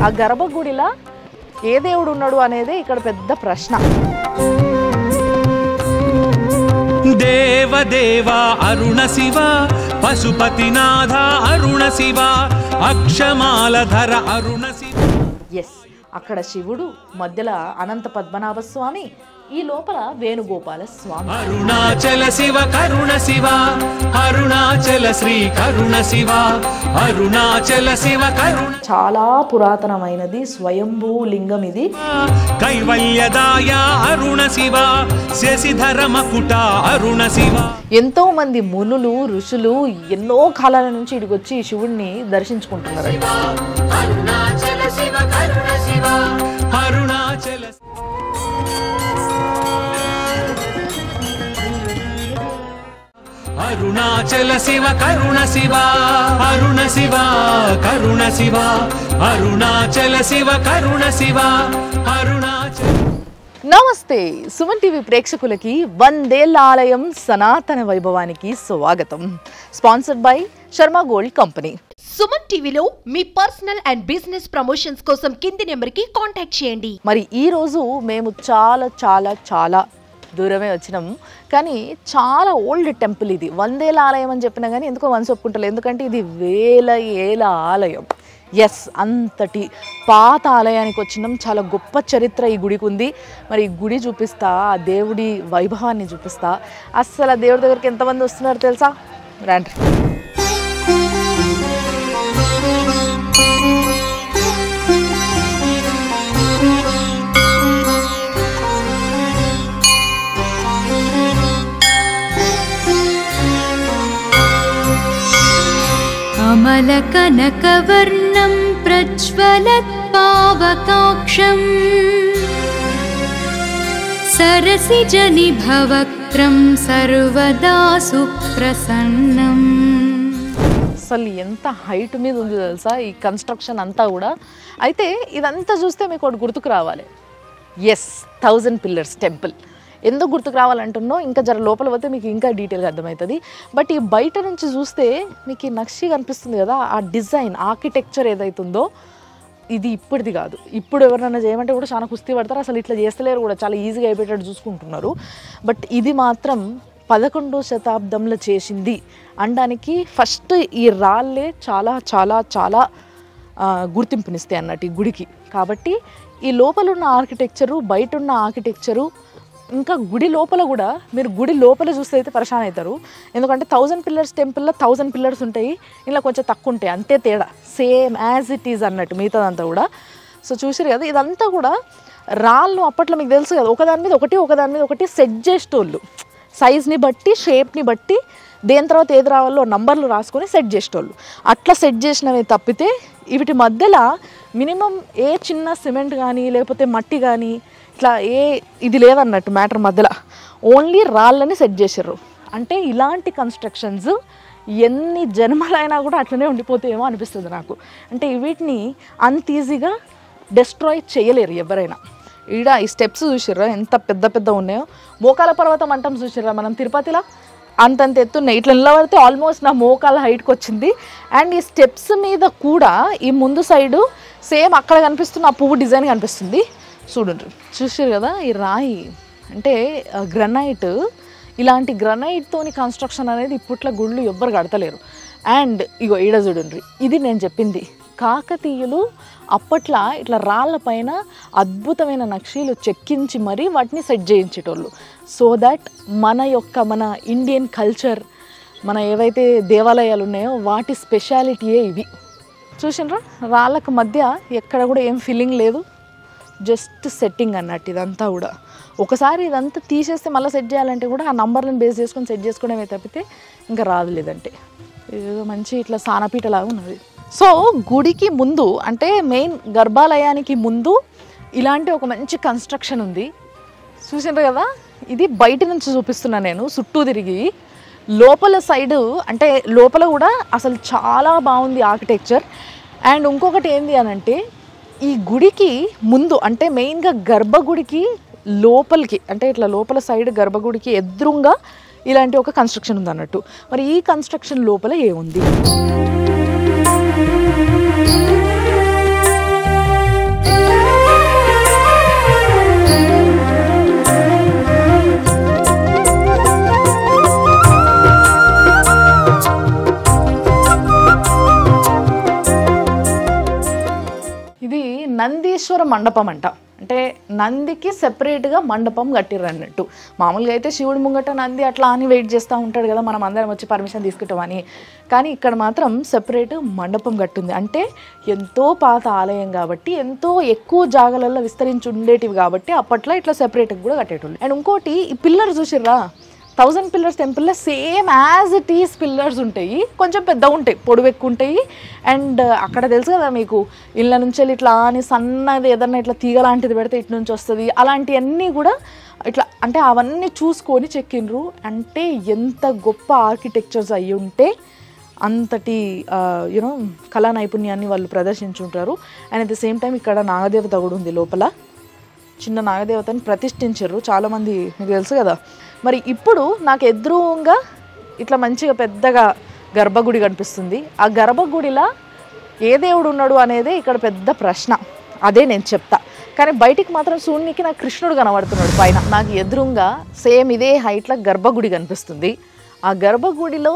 ఆ గర్భగుడిలో ఏ దేవుడు ఉన్నాడు అనేది ఇక్కడ పెద్ద ప్రశ్న. దేవదేవ అరుణ శివ పశుపతినాథ అరుణ శివ అక్షమాలధర అరుణ శివ. ఎస్, అక్కడ శివుడు, మధ్యలో అనంత పద్మనాభ స్వామి, ఈ లోపల వేణుగోపాల స్వామి. అరుణాచల శివ కరుణ శివ అరుణాచల శ్రీ కరుణ శివ అరుణాచల శివ కరుణ. చాలా పురాతనమైనది స్వయంభూ లింగం ఇది. కైవల్యదాయ అరుణ శివ శశిధర మకుట అరుణ శివ. ఎంతో మంది మునులు, ఋషులు ఎన్నో కాలాల నుంచి ఇక్కడికి వచ్చి శివుడిని దర్శించుకుంటున్నారు. అరుణాచల శివ కరుణ శివ అరుణాచల అరుణాచల శివ కరుణ శివ అరుణ శివ కరుణ శివ అరుణాచల శివ కరుణ శివ అరుణాచల. నమస్తే, సుమన్ టీవీ ప్రేక్షకులకి వందేళ్ల ఆలయం సనాతన వైభవానికి స్వాగతం. Sponsored by Sharma gold company. Suman టీవీలో మీ పర్సనల్ అండ్ బిజినెస్ ప్రమోషన్స్ కోసం కింది నెంబర్కి కాంటాక్ట్ చేయండి. మరి ఈ రోజు మేము చాలా చాలా చాలా దూరమే వచ్చినాం, కానీ చాలా ఓల్డ్ టెంపుల్ ఇది. వందేళ్ల ఆలయం అని చెప్పినా కానీ ఎందుకో వన్స్ ఒప్పుకుంటలేదు, ఎందుకంటే ఇది వేల ఏళ్ళ ఆలయం. ఎస్, అంతటి పాత ఆలయానికి వచ్చినాం. చాలా గొప్ప చరిత్ర ఈ గుడికి ఉంది. మరి ఈ గుడి చూపిస్తా, ఆ దేవుడి వైభవాన్ని చూపిస్తా. అస్సలు ఆ దేవుడి దగ్గరికి ఎంతమంది వస్తున్నారు తెలుసా? రండి. అమలకనకవర్ణం ప్రజ్వలత్పావకాక్షం సరసిజనిభవక్త్రం సర్వదా సుప్రసన్నం. అసలు ఎంత హైట్ మీద ఉంది తెలుసా ఈ కన్స్ట్రక్షన్ అంతా కూడా. అయితే ఇదంతా చూస్తే మీకు ఒకటి గుర్తుకు రావాలి. Yes, 1000 pillars temple. ఎందుకు గుర్తుకు రావాలంటున్నో ఇంకా జర లోపల పోతే మీకు ఇంకా డీటెయిల్గా అర్థమవుతుంది. బట్ ఈ బయట నుంచి చూస్తే మీకు ఈ నక్షి కనిపిస్తుంది కదా, ఆ డిజైన్, ఆర్కిటెక్చర్ ఏదైతుందో ఇది ఇప్పటిది కాదు. ఇప్పుడు ఎవరైనా చేయమంటే కూడా చాలా కుస్తీ పడతారు, అసలు ఇట్లా చేస్తలేరు కూడా, చాలా ఈజీగా అయిపోయేటట్టు చూసుకుంటున్నారు. బట్ ఇది మాత్రం 11వ శతాబ్దంలో చేసింది అనడానికి ఫస్ట్ ఈ రాళ్ళే చాలా చాలా చాలా గుర్తింపునిస్తాయి అన్నట్టు ఈ గుడికి. కాబట్టి ఈ లోపల ఉన్న ఆర్కిటెక్చరు, బయట ఉన్న ఆర్కిటెక్చరు, ఇంకా గుడి లోపల కూడా మీరు గుడి లోపల చూస్తే అయితే పరేషాన్ అవుతారు. ఎందుకంటే 1000 పిల్లర్స్ టెంపుల్లో 1000 పిల్లర్స్ ఉంటాయి, ఇలా కొంచెం తక్కువ ఉంటాయి, అంతే తేడా. సేమ్ యాజ్ ఇట్ ఈజ్ అన్నట్టు మిగతాదంతా కూడా. సో చూసారు కదా, ఇదంతా కూడా రాళ్ళు. అప్పట్లో మీకు తెలుసు కదా, ఒకదాని మీద ఒకటి సెట్ చేసేటోళ్ళు, సైజ్ని బట్టి, షేప్ని బట్టి, దేని తర్వాత ఏది రావాలో నంబర్లు రాసుకొని సెట్ చేసేటోళ్ళు. అట్లా సెట్ చేసినవి తప్పితే వీటి మధ్యలో మినిమం ఏ చిన్న సిమెంట్ కానీ లేకపోతే మట్టి కానీ ఇట్లా ఇది లేదన్నట్టు మ్యాటర్. మధ్యలో ఓన్లీ రాళ్ళని సెట్ చేసారు. అంటే ఇలాంటి కన్స్ట్రక్షన్స్ ఎన్ని జన్మలైనా కూడా అట్లనే ఉండిపోతాయేమో అనిపిస్తుంది నాకు. అంటే వీటిని అంత ఈజీగా డెస్ట్రాయ్ చేయలేరు ఎవరైనా. ఈడ ఈ స్టెప్స్ చూసిర్రా ఎంత పెద్ద పెద్ద ఉన్నాయో. మోకాల పర్వతం అంటాం చూసిర్రా మనం తిరుపతిలో, అంతంత ఎత్తున్నాయి. ఇట్లా నిలబడితే ఆల్మోస్ట్ నా మోకాల హైట్కి వచ్చింది. అండ్ ఈ స్టెప్స్ మీద కూడా ఈ ముందు సైడు సేమ్ అక్కడ కనిపిస్తున్న ఆ పువ్వు డిజైన్ కనిపిస్తుంది. చూడండి, చూసారు కదా ఈ రాయి అంటే గ్రనైట్. ఇలాంటి గ్రనైట్తోని కన్స్ట్రక్షన్ అనేది ఇప్పట్లో గుళ్ళు ఎవ్వరు కడతలేరు. అండ్ ఇగో ఈడ చూడండి, ఇది నేను చెప్పింది. కాకతీయులు అప్పట్లో ఇట్లా రాళ్ళ పైన అద్భుతమైన నక్షీలు చెక్కించి మరీ వాటిని సెట్ చేయించేటోళ్ళు. సో దట్ మన ఇండియన్ కల్చర్, మన ఏవైతే దేవాలయాలు ఉన్నాయో వాటి స్పెషాలిటీయే ఇవి. చూసినరా, రాళ్ళకు మధ్య ఎక్కడ కూడా ఏం ఫీలింగ్ లేదు, జస్ట్ సెట్టింగ్ అన్నట్టు ఇదంతా కూడా. ఒకసారి ఇదంతా తీసేస్తే మళ్ళీ సెట్ చేయాలంటే కూడా ఆ నంబర్లను బేస్ చేసుకొని సెట్ చేసుకోవడమే తప్పితే ఇంకా రాదు. లేదంటే ఏదో మంచి ఇట్లా సానపీటలాగా ఉన్నది. సో గుడికి ముందు అంటే మెయిన్ గర్భాలయానికి ముందు ఇలాంటి ఒక మంచి కన్స్ట్రక్షన్ ఉంది. చూసినారు కదా, ఇది బయట నుంచి చూపిస్తున్నాను నేను చుట్టూ తిరిగి. లోపల సైడు అంటే లోపల కూడా అసలు చాలా బాగుంది ఆర్కిటెక్చర్. అండ్ ఇంకొకటి ఏంది అని అంటే ఈ గుడికి ముందు అంటే మెయిన్గా గర్భగుడికి లోపలికి అంటే ఇట్లా లోపల సైడ్ గర్భగుడికి ఎదురుగా ఇలాంటి ఒక కన్స్ట్రక్షన్ ఉంది అన్నట్టు. మరి ఈ కన్స్ట్రక్షన్ లోపల ఏముంది? మండపం అంట. అంటే నందికి సెపరేట్గా మండపం కట్టిర్రు అన్నట్టు. మామూలుగా అయితే శివుడి ముంగట నంది అట్లా అని వెయిట్ చేస్తూ ఉంటాడు కదా, మనం అందరం వచ్చి పర్మిషన్ తీసుకుంటామని. కానీ ఇక్కడ మాత్రం సెపరేట్ మండపం కట్టుంది. అంటే ఎంతో పాత ఆలయం కాబట్టి, ఎంతో ఎక్కువ జాగాలలో విస్తరించి ఉండేటివి కాబట్టి అప్పట్లో ఇట్లా సెపరేట్గా కూడా కట్టేటోళ్ళు. అండ్ ఇంకోటి, ఈ పిల్లర్ చూసిర్రా, 1000 పిల్లర్స్ టెంపుల్లో same as it is pillars ఉంటాయి, కొంచెం పెద్దగా ఉంటాయి, పొడవు ఎక్కువ ఉంటాయి. అండ్ అక్కడ తెలుసు కదా మీకు, ఇళ్ళ నుంచి వెళ్ళి ఇట్లా అని సన్నది ఏదన్నా ఇట్లా తీగ లాంటిది పెడితే ఇటు నుంచి వస్తుంది, అలాంటివన్నీ కూడా ఇట్లా అంటే అవన్నీ చూసుకొని చెక్కిండ్రు. అంటే ఎంత గొప్ప ఆర్కిటెక్చర్స్ అయ్యి ఉంటే అంతటి యూనో కళా నైపుణ్యాన్ని వాళ్ళు ప్రదర్శించుంటారు. And at the same time ఇక్కడ నాగదేవత కూడా ఉంది లోపల, చిన్న నాగదేవతని ప్రతిష్ఠించారు చాలామంది, మీకు తెలుసు కదా. మరి ఇప్పుడు నాకు ఎదురుగా ఇట్లా మంచిగా పెద్దగా గర్భగుడి కనిపిస్తుంది. ఆ గర్భగుడిలో ఏ దేవుడు ఉన్నాడు అనేదే ఇక్కడ పెద్ద ప్రశ్న, అదే నేను చెప్తా. కానీ బయటికి మాత్రం సూర్యునికి నాకు కృష్ణుడు కనబడుతున్నాడు పైన. నాకు ఎదురుగా సేమ్ ఇదే హైట్లో గర్భగుడి కనిపిస్తుంది. ఆ గర్భగుడిలో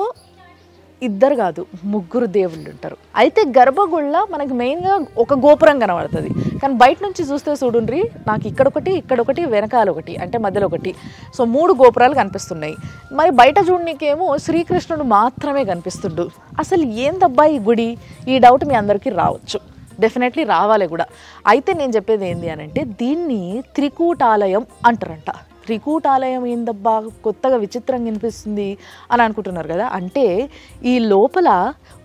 2 కాదు 3 దేవుళ్ళు ఉంటారు. అయితే గర్భగుడిలో మనకి మెయిన్గా ఒక గోపురం కనబడుతుంది, కానీ బయట నుంచి చూస్తే చూడండి, నాకు ఇక్కడొకటి ఇక్కడొకటి వెనకాల ఒకటి అంటే మధ్యలో ఒకటి, సో 3 గోపురాలు కనిపిస్తున్నాయి. మరి బయట చూడనీకేమో శ్రీకృష్ణుడు మాత్రమే కనిపిస్తుండు. అసలు ఏందబ్బా ఈ గుడి, ఈ డౌట్ మీ అందరికీ రావచ్చు, డెఫినెట్లీ రావాలి కూడా. అయితే నేను చెప్పేది ఏంటి అని అంటే, దీన్ని త్రికూటాలయం అంటారంట. త్రికూటాలయం ఏందబ్బా కొత్తగా విచిత్రంగా వినిపిస్తుంది అని అనుకుంటున్నారు కదా. అంటే ఈ లోపల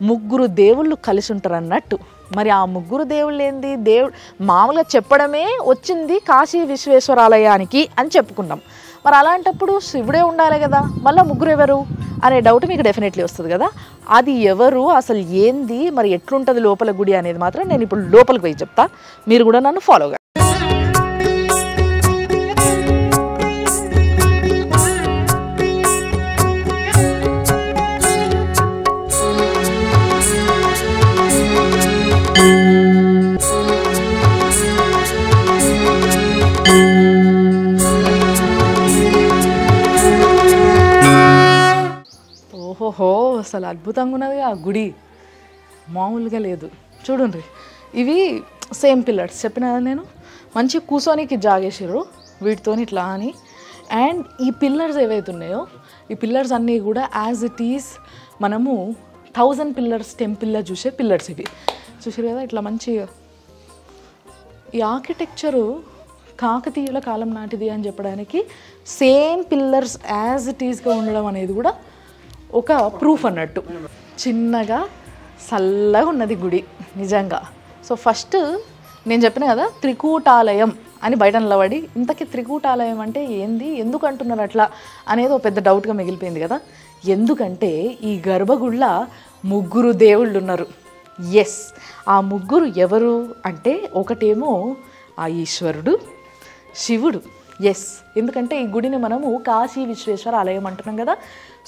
3 దేవుళ్ళు కలిసి ఉంటారు అన్నట్టు. మరి ఆ 3 దేవుళ్ళు ఏంది, దేవుడు మామూలుగా చెప్పడమే వచ్చింది కాశీ విశ్వేశ్వరాలయానికి అని చెప్పుకున్నాం. మరి అలాంటప్పుడు శివుడే ఉండాలి కదా, మళ్ళీ 3 ఎవరు అనే డౌట్ మీకు డెఫినెట్లీ వస్తుంది కదా. అది ఎవరు, అసలు ఏంది, మరి ఎట్లుంటుంది లోపల గుడి అనేది మాత్రం నేను ఇప్పుడు లోపలికి పోయి చెప్తా, మీరు కూడా నన్ను ఫాలో గా. ఓహోహో, అసలు అద్భుతంగా ఉన్నది ఆ గుడి, మామూలుగా లేదు. చూడండి, ఇవి సేమ్ పిల్లర్స్ చెప్పిన నేను, మంచి కూర్చోనికి జాగేసారు వీటితో ఇట్లా అని. అండ్ ఈ పిల్లర్స్ ఏవైతే ఉన్నాయో, ఈ పిల్లర్స్ అన్నీ కూడా యాజ్ ఇట్ ఈస్ మనము 1000 పిల్లర్స్ టెంపుల్లో చూసే పిల్లర్స్ ఇవి. చూసారు కదా, ఇట్లా మంచిగా ఈ ఆర్కిటెక్చరు కాకతీయుల కాలం నాటిది అని చెప్పడానికి సేమ్ పిల్లర్స్ యాజ్ ఇట్ ఈస్గా ఉండడం అనేది కూడా ఒక ప్రూఫ్ అన్నట్టు. చిన్నగా చల్లగా ఉన్నది గుడి నిజంగా. సో ఫస్ట్ నేను చెప్పిన కదా త్రికూటాలయం అని బయట నిలబడి, ఇంతకీ త్రికూటాలయం అంటే ఏంది, ఎందుకు అంటున్నారు అట్లా అనేది ఒక పెద్ద డౌట్గా మిగిలిపోయింది కదా. ఎందుకంటే ఈ గర్భగుడిలో 3 దేవుళ్ళు ఉన్నారు. ఎస్, ఆ 3 ఎవరు అంటే, ఒకటేమో ఆ ఈశ్వరుడు, శివుడు. ఎస్, ఎందుకంటే ఈ గుడిని మనము కాశీ విశ్వేశ్వర ఆలయం అంటున్నాం కదా.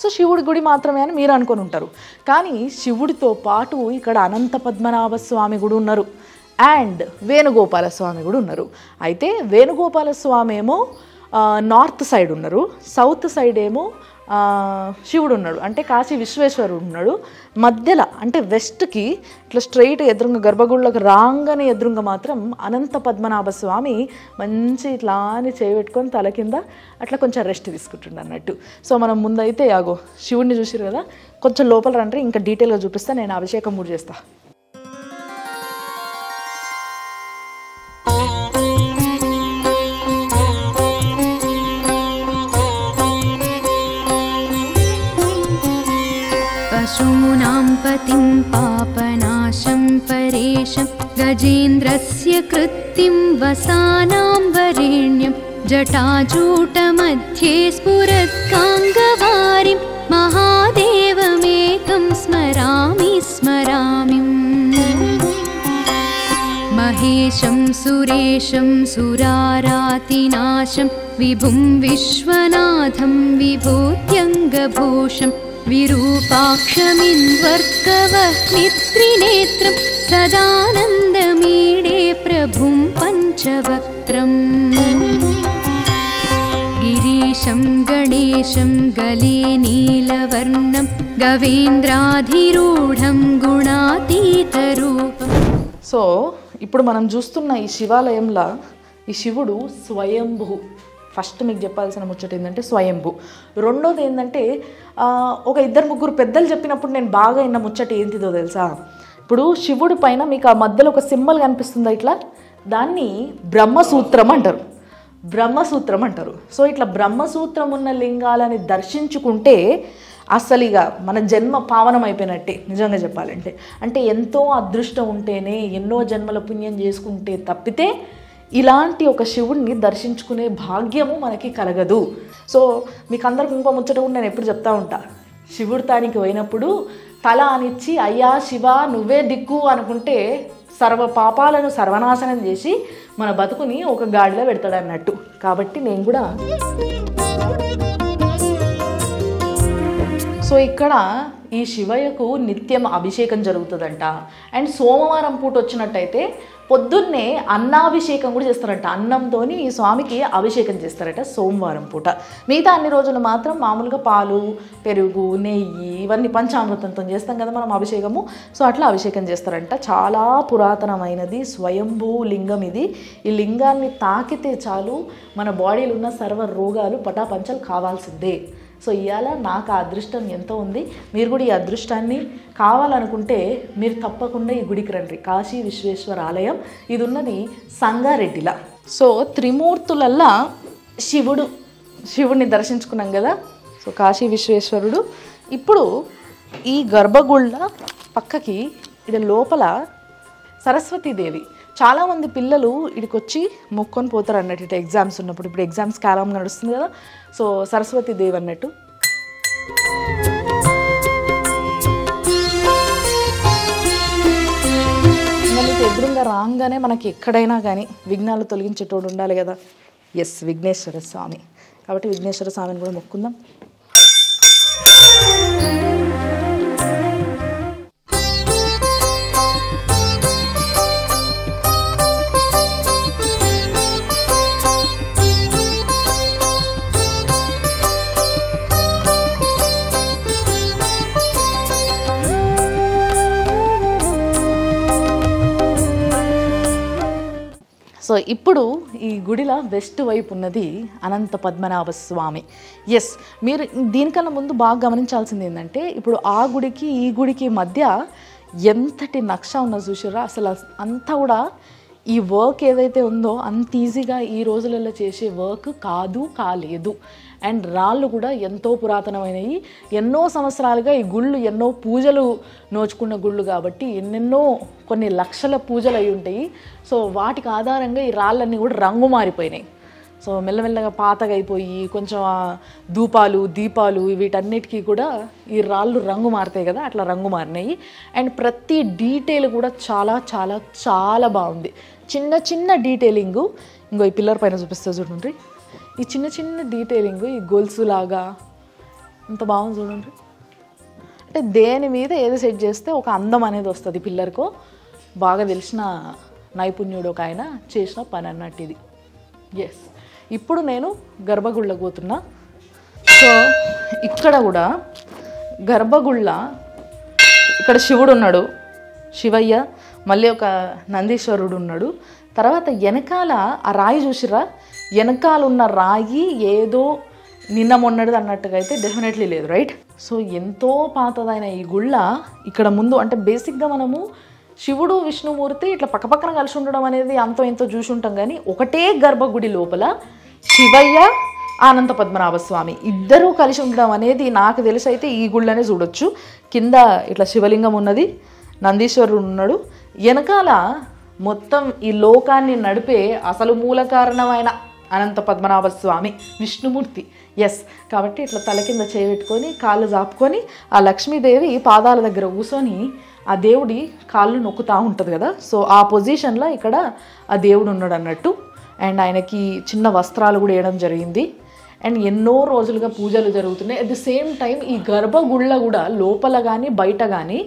సో శివుడి గుడి మాత్రమే అని మీరు అనుకొని ఉంటారు, కానీ శివుడితో పాటు ఇక్కడ అనంత పద్మనాభ స్వామి కూడా ఉన్నారు అండ్ వేణుగోపాల స్వామి కూడా ఉన్నారు. అయితే వేణుగోపాల స్వామి ఏమో నార్త్ సైడ్ ఉన్నారు, సౌత్ సైడ్ ఏమో శివుడు ఉన్నాడు, అంటే కాశీ విశ్వేశ్వరుడు ఉన్నాడు. మధ్యలో అంటే వెస్ట్కి ఇట్లా స్ట్రైట్ ఎదురుగా గర్భగుడిలోకి రాగానే ఎదురుగా మాత్రం అనంత పద్మనాభ స్వామి మంచి ఇట్లా అని చేయబెట్టుకొని తల కింద అట్లా కొంచెం రెస్ట్ తీసుకుంటుండ అన్నట్టు. సో మనం ముందైతే యాగో శివుడిని చూసిరు కదా, కొంచెం లోపల రండి, ఇంకా డీటెయిల్గా చూపిస్తా, నేను అభిషేకం కూడా చేస్తా. पशूनां पतिं पापनाशं परेशं गजेन्द्रस्य कृत्तिं वसानां वरेण्यं जटाजूटमध्ये स्फुरत्काङ्गवारिं महादेवमेकं स्मरामि स्मरामि महेशं सुरेशं सुरारातिनाशं विभुं विश्वनाथं विभूत्यङ्गभूषं विरूपाक्षमिन्वर्कवह्नित्रिनेत्रं सदानन्दमीडे प्रभुं पञ्चवक्त्रम् गिरीशं गणेशं गले नीलवर्णं गवेन्द्राधिरूढं गुणातीतरूपम्. సో ఇప్పుడు మనం చూస్తున్న ఈ శివాలయంలో ఈ శివుడు స్వయంభూ. ఫస్ట్ మీకు చెప్పాల్సిన ముచ్చట ఏంటంటే స్వయంభూ. రెండోది ఏంటంటే ఒక 2-3 పెద్దలు చెప్పినప్పుడు నేను బాగా విన్న ముచ్చట ఏంటిదో తెలుసా? ఇప్పుడు శివుడి పైన మీకు ఆ మధ్యలో ఒక సింబల్ కనిపిస్తుందా ఇట్లా, దాన్ని బ్రహ్మసూత్రం అంటారు. బ్రహ్మసూత్రం అంటారు. సో ఇట్లా బ్రహ్మసూత్రం ఉన్న లింగాలని దర్శించుకుంటే అసలు ఇక మన జన్మ పావనం అయిపోయినట్టే నిజంగా చెప్పాలంటే. అంటే ఎంతో అదృష్టం ఉంటేనే, ఎన్నో జన్మల పుణ్యం చేసుకుంటే తప్పితే ఇలాంటి ఒక శివుడిని దర్శించుకునే భాగ్యము మనకి కలగదు. సో మీకు అందరికి ఇంకో ముచ్చట కూడా నేను ఎప్పుడు చెప్తా ఉంటా, శివుడి తానికి పోయినప్పుడు తల అనిచ్చి అయ్యా శివ నువ్వే దిక్కు అనుకుంటే సర్వ పాపాలను సర్వనాశనం చేసి మన బతుకుని ఒక గాడిలో పెడతాడు అన్నట్టు. కాబట్టి నేను కూడా సో ఇక్కడ ఈ శివయ్యకు నిత్యం అభిషేకం జరుగుతుందంట. అండ్ సోమవారం పూట వచ్చినట్టయితే పొద్దున్నే అన్నాభిషేకం కూడా చేస్తారంట. అన్నంతో ఈ స్వామికి అభిషేకం చేస్తారట సోమవారం పూట. మిగతా అన్ని రోజులు మాత్రం మామూలుగా పాలు, పెరుగు, నెయ్యి ఇవన్నీ పంచామృతంతో చేస్తాం కదా మనం అభిషేకము. సో అట్లా అభిషేకం చేస్తారంట. చాలా పురాతనమైనది స్వయంభూ లింగం ఇది. ఈ లింగాన్ని తాకితే చాలు మన బాడీలో ఉన్న సర్వ రోగాలు పటాపంచలు కావాల్సిందే. సో ఇవాళ నాకు ఆ అదృష్టం ఎంతో ఉంది. మీరు కూడా ఈ అదృష్టాన్ని కావాలనుకుంటే మీరు తప్పకుండా ఈ గుడికి రండి. కాశీ విశ్వేశ్వర ఆలయం ఇది ఉన్నది సంగారెడ్డిలా. సో త్రిమూర్తులల్లా శివుడిని దర్శించుకున్నాం కదా. సో కాశీ విశ్వేశ్వరుడు. ఇప్పుడు ఈ గర్భగుళ్ళ పక్కకి ఇది లోపల సరస్వతీదేవి. చాలామంది పిల్లలు ఇక్కడికి వచ్చి మొక్కొని పోతారు అన్నట్టు ఇటు ఎగ్జామ్స్ ఉన్నప్పుడు. ఇప్పుడు ఎగ్జామ్స్ కాలం నడుస్తుంది కదా. సో సరస్వతీదేవి అన్నట్టు. మీకు ఎదురుగా రాగానే మనకి ఎక్కడైనా కానీ విఘ్నాలు తొలగించేటోడు ఉండాలి కదా. ఎస్, విఘ్నేశ్వర స్వామి. కాబట్టి విఘ్నేశ్వర స్వామిని కూడా మొక్కుందాం. సో ఇప్పుడు ఈ గుడిలో వెస్ట్ వైపు ఉన్నది అనంత పద్మనాభ స్వామి. ఎస్, మీరు దీనికన్నా ముందు బాగా గమనించాల్సింది ఏంటంటే ఇప్పుడు ఆ గుడికి ఈ గుడికి మధ్య ఎంతటి నక్ష ఉన్నది చూసారా. అసలు అంతా కూడా ఈ వర్క్ ఏదైతే ఉందో అంత ఈజీగా ఈ రోజులలో చేసే వర్క్ కాలేదు. అండ్ రాళ్ళు కూడా ఎంతో పురాతనమైనవి. ఎన్నో సంవత్సరాలుగా ఈ గుళ్ళు ఎన్నో పూజలు నోచుకున్న గుళ్ళు కాబట్టి ఎన్నెన్నో కొన్ని లక్షల పూజలు అయి ఉంటాయి. సో వాటికి ఆధారంగా ఈ రాళ్ళన్నీ కూడా రంగు మారిపోయినాయి. సో మెల్లమెల్లగా పాతగా అయిపోయి కొంచెం ధూపాలు, దీపాలు వీటన్నిటికీ కూడా ఈ రాళ్ళు రంగు మారుతాయి కదా, అట్లా రంగు మారినాయి. అండ్ ప్రతి డీటెయిల్ కూడా చాలా చాలా చాలా బాగుంది. చిన్న చిన్న డీటెయిలింగు ఇంకో ఈ పిల్లర్ పైన చూపిస్తే చూడండి. ఈ చిన్న చిన్న డీటెయిలింగ్ ఈ గొలుసులాగా ఇంత బాగుంది చూడండి. అంటే దేని మీద ఏది సెట్ చేస్తే ఒక అందం అనేది వస్తుంది పిల్లర్కో. బాగా తెలిసిన నైపుణ్యుడు ఒక ఆయన చేసిన పని అన్నట్టు ఇది. ఎస్, ఇప్పుడు నేను గర్భగుళ్ళకు పోతున్నా. సో ఇక్కడ కూడా గర్భగుళ్ళ ఇక్కడ శివుడు ఉన్నాడు, శివయ్య, మళ్ళీ ఒక నందీశ్వరుడు ఉన్నాడు. తర్వాత వెనకాల ఆ రాయి చూసిరా, వెనకాల ఉన్న రాయి ఏదో నిన్న మొన్నటిది అన్నట్టుగా అయితే డెఫినెట్లీ లేదు, రైట్? సో ఎంతో పాతదైన ఈ గుళ్ళ ఇక్కడ ముందు అంటే బేసిక్గా మనము శివుడు విష్ణుమూర్తి ఇట్లా పక్కపక్కన కలిసి ఉండడం అనేది అంతో ఎంతో చూసి ఉంటాం. కానీ ఒకటే గర్భగుడి లోపల శివయ్య, అనంత పద్మనాభ స్వామి ఇద్దరూ కలిసి ఉండడం అనేది నాకు తెలిసి అయితే ఈ గుళ్ళనే చూడొచ్చు. కింద ఇట్లా శివలింగం ఉన్నది, నందీశ్వరుడు ఉన్నాడు, వెనకాల మొత్తం ఈ లోకాన్ని నడిపే అసలు మూల కారణమైన అనంత పద్మనాభ స్వామి విష్ణుమూర్తి. ఎస్, కాబట్టి ఇట్లా తల కింద చేయబెట్టుకొని కాళ్ళు జాపుకొని ఆ లక్ష్మీదేవి పాదాల దగ్గర కూర్చొని ఆ దేవుడి కాళ్ళు నొక్కుతూ ఉంటుంది కదా. సో ఆ పొజిషన్లో ఇక్కడ ఆ దేవుడు ఉన్నాడు అన్నట్టు. అండ్ ఆయనకి చిన్న వస్త్రాలు కూడా వేయడం జరిగింది. అండ్ ఎన్నో రోజులుగా పూజలు జరుగుతున్నాయి. అట్ ది సేమ్ టైం ఈ గర్భగుళ్ళ కూడా లోపల కానీ బయట కానీ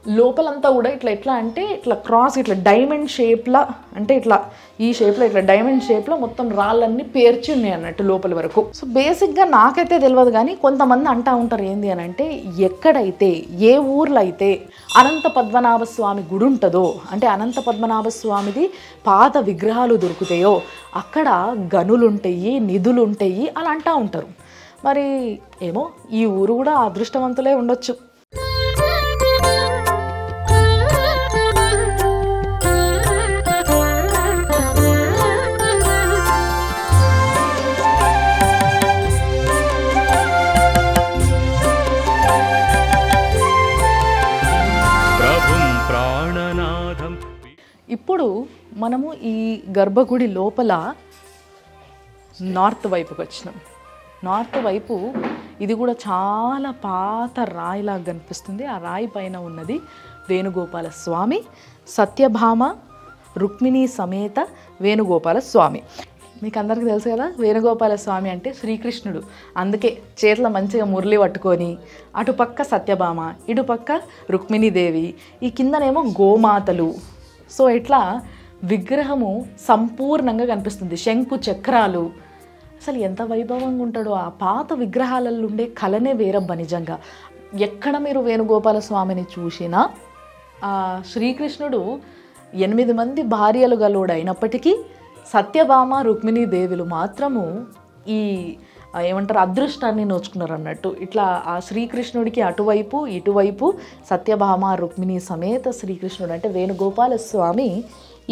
లోపలంతా కూడా ఇట్లా ఎట్లా అంటే ఇట్లా క్రాస్ ఇట్లా డైమండ్ షేప్లా, అంటే ఇట్లా ఈ షేప్లో ఇట్లా డైమండ్ షేప్లో మొత్తం రాళ్ళన్నీ పేర్చి ఉన్నాయి అన్నట్టు లోపల వరకు. సో బేసిక్గా నాకైతే తెలియదు, కానీ కొంతమంది అంటూ ఉంటారు ఏంది అని అంటే, ఎక్కడైతే ఏ ఊర్లో అయితే అనంత పద్మనాభ స్వామి గుడి ఉంటుందో, అంటే అనంత పద్మనాభ స్వామిది పాత విగ్రహాలు దొరుకుతాయో అక్కడ గనులుంటాయి, నిధులుంటాయి అలా అంటూ ఉంటారు. మరి ఏమో ఈ ఊరు కూడా అదృష్టవంతులే ఉండొచ్చు. ఇప్పుడు మనము ఈ గర్భగుడి లోపల నార్త్ వైపుకి వచ్చినాం. నార్త్ వైపు ఇది కూడా చాలా పాత రాయిలాగా కనిపిస్తుంది. ఆ రాయి పైన ఉన్నది వేణుగోపాల స్వామి, సత్యభామ రుక్మిణి సమేత వేణుగోపాల స్వామి. మీకు అందరికీ తెలుసు కదా, వేణుగోపాల స్వామి అంటే శ్రీకృష్ణుడు. అందుకే చేతిలో మంచిగా మురళి పట్టుకొని అటుపక్క సత్యభామ, ఇటుపక్క రుక్మిణీదేవి, ఈ కిందనేమో గోమాతలు. సో ఇట్లా విగ్రహము సంపూర్ణంగా కనిపిస్తుంది. శంకు చక్రాలు, అసలు ఎంత వైభవంగా ఉంటాడో. ఆ పాత విగ్రహాలలో ఉండే కళనే వేరబ్బ నిజంగా. ఎక్కడ మీరు వేణుగోపాల స్వామిని చూసినా శ్రీకృష్ణుడు 8 మంది భార్యలు గలోడు అయినప్పటికీ సత్యభామ రుక్మిణీదేవులు మాత్రము ఈ ఏమంటారు అదృష్టాన్ని నోచుకున్నారు అన్నట్టు. ఇట్లా ఆ శ్రీకృష్ణుడికి అటువైపు ఇటువైపు సత్యభామ రుక్మిణి సమేత శ్రీకృష్ణుడు అంటే వేణుగోపాల స్వామి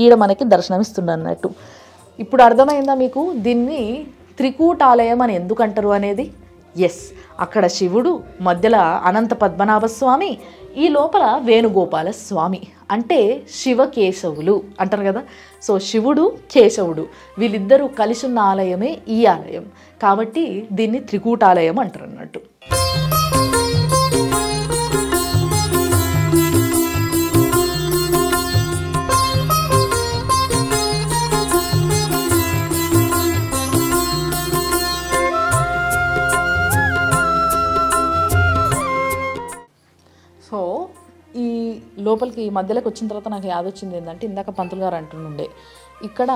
ఈడ మనకి దర్శనమిస్తుంది అన్నట్టు. ఇప్పుడు అర్థమైందా మీకు దీన్ని త్రికూటాలయం అని ఎందుకు అంటారు అనేది? ఎస్, అక్కడ శివుడు, మధ్యలో అనంత పద్మనాభ స్వామి, ఈ లోపల వేణుగోపాల స్వామి అంటే శివకేశవులు అంటారు కదా. సో శివుడు కేశవుడు వీళ్ళిద్దరూ కలిసి ఉన్న ఆలయమే ఈ ఆలయం. కాబట్టి దీన్ని త్రికూటాలయం అంటారు అన్నట్టు. సో ఈ లోపలికి ఈ మధ్యలోకి వచ్చిన తర్వాత నాకు యాదొచ్చింది ఏంటంటే, ఇందాక పంతులు గారు అంటుండే ఇక్కడ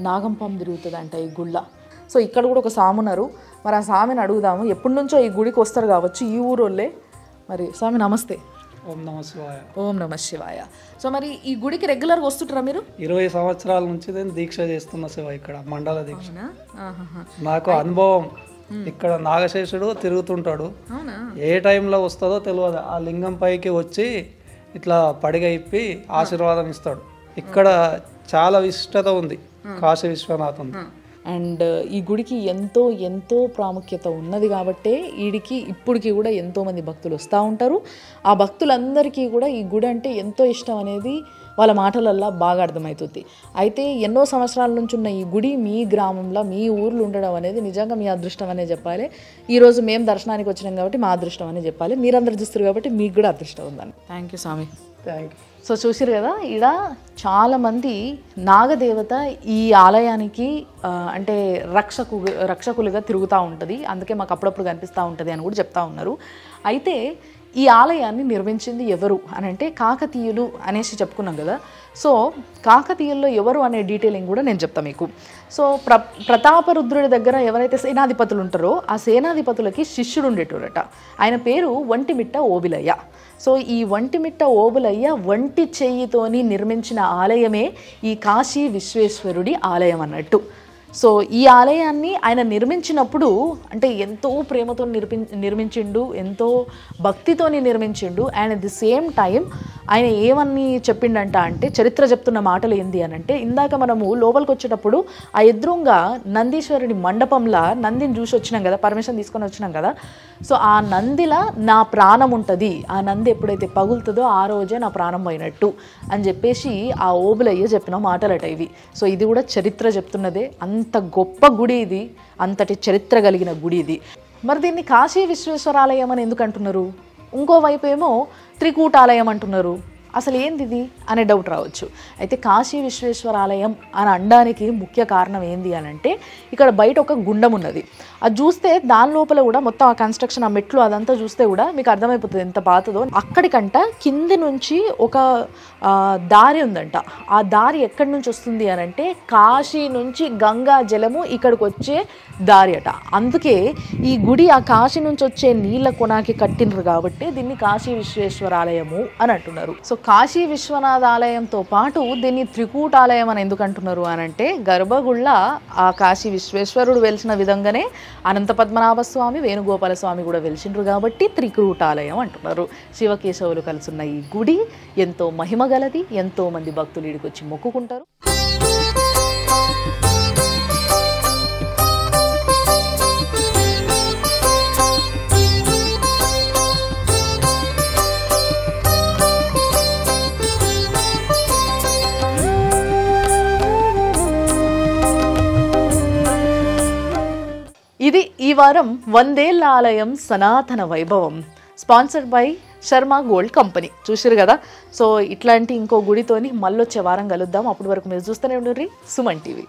నాగంపాము తిరుగుతుంది అంట ఈ గుళ్ళ. సో ఇక్కడ కూడా ఒక స్వామి ఉన్నారు. మరి ఆ స్వామిని అడుగుదాము. ఎప్పటి నుంచో ఈ గుడికి వస్తారు కావచ్చు ఈ ఊరోళ్ళే. మరి స్వామి నమస్తే. ఓం నమ శివాయ. ఓం నమ శివాయ. సో మరి ఈ గుడికి రెగ్యులర్గా వస్తుంటారా మీరు? 20 సంవత్సరాల నుంచి నేను దీక్ష చేస్తున్నా శివ, ఇక్కడ మండల దీక్ష. నాకు అనుభవం. ఇక్కడ నాగశేషుడు తిరుగుతుంటాడు. ఏ టైంలో వస్తుందో తెలియదు. ఆ లింగం పైకి వచ్చి ఇట్లా పడిగ ఇప్పి ఆశీర్వాదం ఇస్తాడు. ఇక్కడ చాలా విశిష్టత ఉంది కాశీ విశ్వనాథం. అండ్ ఈ గుడికి ఎంతో ఎంతో ప్రాముఖ్యత ఉన్నది కాబట్టే వీడికి ఇప్పటికీ కూడా ఎంతోమంది భక్తులు వస్తూ ఉంటారు. ఆ భక్తులందరికీ కూడా ఈ గుడి అంటే ఎంతో ఇష్టం అనేది వాళ్ళ మాటలల్లో బాగా అర్థమవుతుంది. అయితే ఎన్నో సంవత్సరాల నుంచి ఉన్న ఈ గుడి మీ గ్రామంలో మీ ఊర్లో ఉండడం అనేది నిజంగా మీ అదృష్టం అనే చెప్పాలి. ఈరోజు మేము దర్శనానికి వచ్చినాం కాబట్టి మా అదృష్టం అనే చెప్పాలి. మీరందరూ చూస్తారు కాబట్టి మీకు కూడా అదృష్టం ఉందని. థ్యాంక్ యూ స్వామి. Thank you. సో చూసిరు కదా, ఈడ చాలామంది నాగదేవత ఈ ఆలయానికి అంటే రక్షకులుగా తిరుగుతూ ఉంటుంది. అందుకే మాకు అప్పుడప్పుడు కనిపిస్తూ ఉంటుంది అని కూడా చెప్తా ఉన్నారు. అయితే ఈ ఆలయాన్ని నిర్మించింది ఎవరు అని అంటే కాకతీయులు అనేసి చెప్పుకున్నాం కదా. సో కాకతీయుల్లో ఎవరు అనే డీటెయిలింగ్ కూడా నేను చెప్తాను మీకు. సో ప్రతాపరుద్రుడి దగ్గర ఎవరైతే సేనాధిపతులు ఉంటారో ఆ సేనాధిపతులకి శిష్యుడు ఉండేటోరట. ఆయన పేరు ఒంటిమిట్ట ఓబిలయ్య. సో ఈ ఒంటిమిట్ట ఓబులయ్య వంటి చెయ్యితోని నిర్మించిన ఆలయమే ఈ కాశీ విశ్వేశ్వరుడి ఆలయం అన్నట్టు. సో ఈ ఆలయాన్ని ఆయన నిర్మించినప్పుడు అంటే ఎంతో ప్రేమతో నిర్మించిండు, ఎంతో భక్తితోని నిర్మించిండు. And at the same time ఆయన ఏమని చెప్పిండంట అంటే, చరిత్ర చెప్తున్న మాటలు ఏంది అని అంటే, ఇందాక మనము లోపలికి వచ్చేటప్పుడు ఆ ఎదురుగా నందీశ్వరుడి మండపంలో నందిని చూసి వచ్చినాం కదా, పర్మిషన్ తీసుకొని వచ్చినాం కదా. సో ఆ నందిలా నా ప్రాణం ఉంటుంది, ఆ నంది ఎప్పుడైతే పగులుతుందో ఆ రోజే నా ప్రాణం పోయినట్టు అని చెప్పేసి ఆ ఓబులయ్య చెప్పిన మాటలట ఇవి. సో ఇది కూడా చరిత్ర చెప్తున్నదే. అంత గొప్ప గుడి ఇది, అంతటి చరిత్ర కలిగిన గుడి ఇది. మరి దీన్ని కాశీ విశ్వేశ్వరాలయం అని ఎందుకు అంటున్నారు? ఇంకోవైపు ఏమో త్రికూటాలయం అంటున్నారు. అసలు ఏంది ఇది అనే డౌట్ రావచ్చు. అయితే కాశీ విశ్వేశ్వరాలయం అని అనడానికి ముఖ్య కారణం ఏంది అని అంటే ఇక్కడ బయట ఒక గుండం ఉన్నది. అది చూస్తే దాని లోపల కూడా మొత్తం ఆ కన్స్ట్రక్షన్, ఆ మెట్లు అదంతా చూస్తే కూడా మీకు అర్థమైపోతుంది ఎంత పాతదో. అక్కడికంట కింది నుంచి ఒక దారి ఉందంట. ఆ దారి ఎక్కడి నుంచి వస్తుంది అని అంటే కాశీ నుంచి గంగా జలము ఇక్కడికి వచ్చే దారి అట. అందుకే ఈ గుడి ఆ కాశీ నుంచి వచ్చే నీళ్ళ కొనాకి కట్టినరు కాబట్టి దీన్ని కాశీ విశ్వేశ్వరాలయము అని అంటున్నారు. సో కాశీ విశ్వనాథ ఆలయంతో పాటు దీన్ని త్రికూటాలయం అని ఎందుకు అంటున్నారు అని అంటే గర్భగుళ్ళ ఆ కాశీ విశ్వేశ్వరుడు వెలిసిన విధంగానే అనంత పద్మనాభ స్వామి, వేణుగోపాల స్వామి కూడా వెలిసిండ్రు కాబట్టి త్రికూటాలయం అంటున్నారు. శివకేశవులు కలుసున్న ఈ గుడి ఎంతో మహిమ గలది. ఎంతో మంది భక్తులు ఇడికి వచ్చి మొక్కుకుంటారు. ఇది ఈ వారం 100 ఏళ్ల ఆలయం సనాతన వైభవం, sponsored by Sharma gold company. చూసారు కదా. సో ఇట్లాంటి ఇంకో గుడితోని మళ్ళొచ్చే వారం కలుద్దాం. అప్పటి వరకు మీరు చూస్తూనే ఉండండి సుమన్ టీవీ.